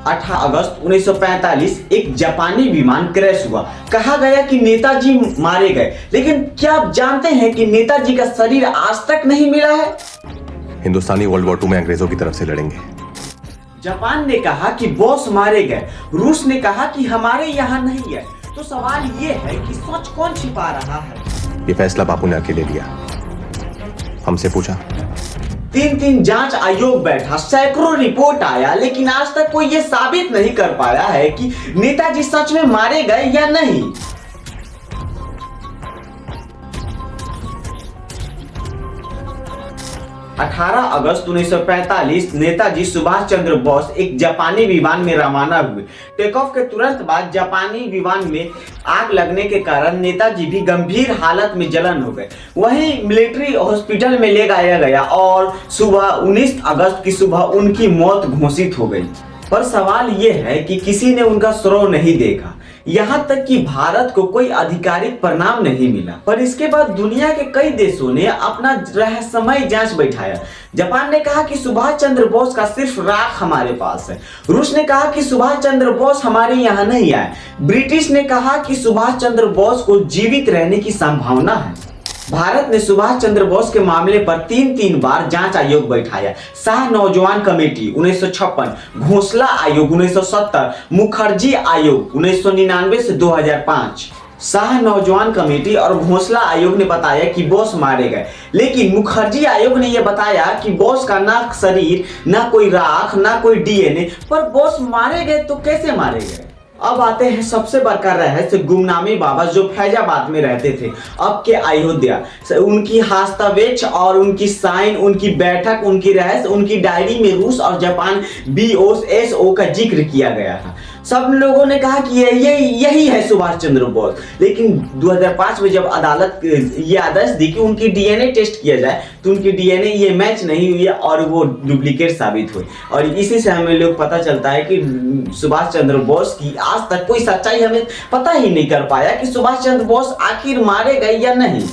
18 अगस्त 1945 एक जापानी विमान क्रैश हुआ। कहा गया कि नेताजी मारे गए, लेकिन क्या आप जानते हैं कि नेताजी का शरीर आज तक नहीं मिला है? हिंदुस्तानी वर्ल्ड वॉर 2 में अंग्रेजों की तरफ से लड़ेंगे। जापान ने कहा कि बॉस मारे गए, रूस ने कहा कि हमारे यहाँ नहीं है। तो सवाल ये है कि सच कौन छिपा रहा है? ये फैसला बापू ने अकेले लिया, हमसे पूछा। 3 जांच आयोग बैठा, सैकड़ों रिपोर्ट आया, लेकिन आज तक कोई ये साबित नहीं कर पाया है कि नेताजी सच में मारे गए या नहीं। 18 अगस्त 1945 नेताजी सुभाष चंद्र बोस एक जापानी विमान में रवाना हुए। टेक ऑफ के तुरंत बाद जापानी विमान में आग लगने के कारण नेताजी भी गंभीर हालत में जलन हो गए। वहीं मिलिट्री हॉस्पिटल में ले जाया गया और सुबह 19 अगस्त की सुबह उनकी मौत घोषित हो गई। पर सवाल यह है कि किसी ने उनका शव नहीं देखा, यहाँ तक कि भारत को कोई आधिकारिक परिणाम नहीं मिला। पर इसके बाद दुनिया के कई देशों ने अपना रहस्यमय जांच बैठाया। जापान ने कहा कि सुभाष चंद्र बोस का सिर्फ राख हमारे पास है। रूस ने कहा कि सुभाष चंद्र बोस हमारे यहाँ नहीं आए। ब्रिटिश ने कहा कि सुभाष चंद्र बोस को जीवित रहने की संभावना है। भारत ने सुभाष चंद्र बोस के मामले पर 3 बार जांच आयोग बैठाया। शाह नौजवान कमेटी 1956, घोसला आयोग 1970, मुखर्जी आयोग 1999 से 2005। शाह नौजवान कमेटी और घोसला आयोग ने बताया कि बोस मारे गए, लेकिन मुखर्जी आयोग ने यह बताया कि बोस का ना शरीर, ना कोई राख, ना कोई डीएनए। पर बोस मारे गए तो कैसे मारे गए? अब आते हैं सबसे बड़का रहस्य, गुमनामी बाबा जो फैजाबाद में रहते थे, अब के अयोध्या। उनकी हस्तावेक्ष और उनकी साइन, उनकी बैठक, उनकी रहस्य, उनकी डायरी में रूस और जापान BOSO का जिक्र किया गया था। सब लोगों ने कहा कि यही है सुभाष चंद्र बोस, लेकिन 2005 में जब अदालत ये आदेश दी कि उनकी डीएनए टेस्ट किया जाए तो उनकी डीएनए ये मैच नहीं हुई और वो डुप्लीकेट साबित हुई। और इसी से हमें लोग पता चलता है कि सुभाष चंद्र बोस की आज तक कोई सच्चाई हमें पता ही नहीं कर पाया कि सुभाष चंद्र बोस आखिर मारे गए या नहीं।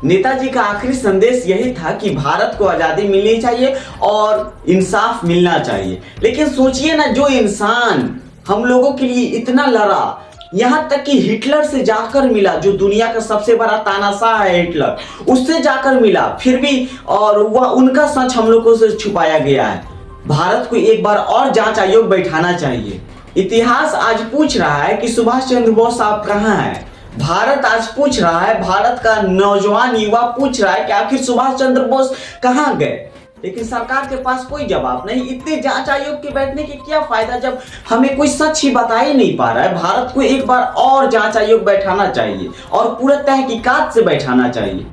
नेताजी का आखिरी संदेश यही था कि भारत को आजादी मिलनी चाहिए और इंसाफ मिलना चाहिए। लेकिन सोचिए ना, जो इंसान हम लोगों के लिए इतना लड़ा, यहाँ तक कि हिटलर से जाकर मिला, जो दुनिया का सबसे बड़ा तानाशाह है हिटलर, उससे जाकर मिला, फिर भी और वह उनका सच हम लोगों से छुपाया गया है। भारत को एक बार और जांच आयोग बैठाना चाहिए। इतिहास आज पूछ रहा है कि सुभाष चंद्र बोस आप कहाँ हैं? भारत आज पूछ रहा है, भारत का नौजवान युवा पूछ रहा है कि आखिर सुभाष चंद्र बोस कहाँ गए? लेकिन सरकार के पास कोई जवाब नहीं। इतने जांच आयोग के बैठने के क्या फायदा जब हमें कोई सच ही बता ही नहीं पा रहा है। भारत को एक बार और जांच आयोग बैठाना चाहिए और पूरा तहकीकात से बैठाना चाहिए।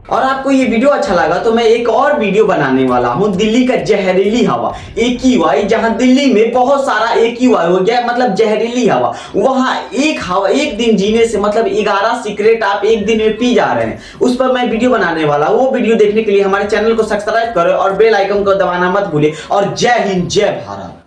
और आपको ये वीडियो अच्छा लगा तो मैं एक और वीडियो बनाने वाला हूँ, दिल्ली का जहरीली हवा AQI, जहाँ दिल्ली में बहुत सारा AQI हो गया, मतलब जहरीली हवा। वहाँ एक दिन जीने से मतलब 11 सिगरेट आप एक दिन में पी जा रहे हैं, उस पर मैं वीडियो बनाने वाला। वो वीडियो देखने के लिए हमारे चैनल को सब्सक्राइब करो और बेल आइकन को दबाना मत भूलिए। और जय हिंद, जय भारत।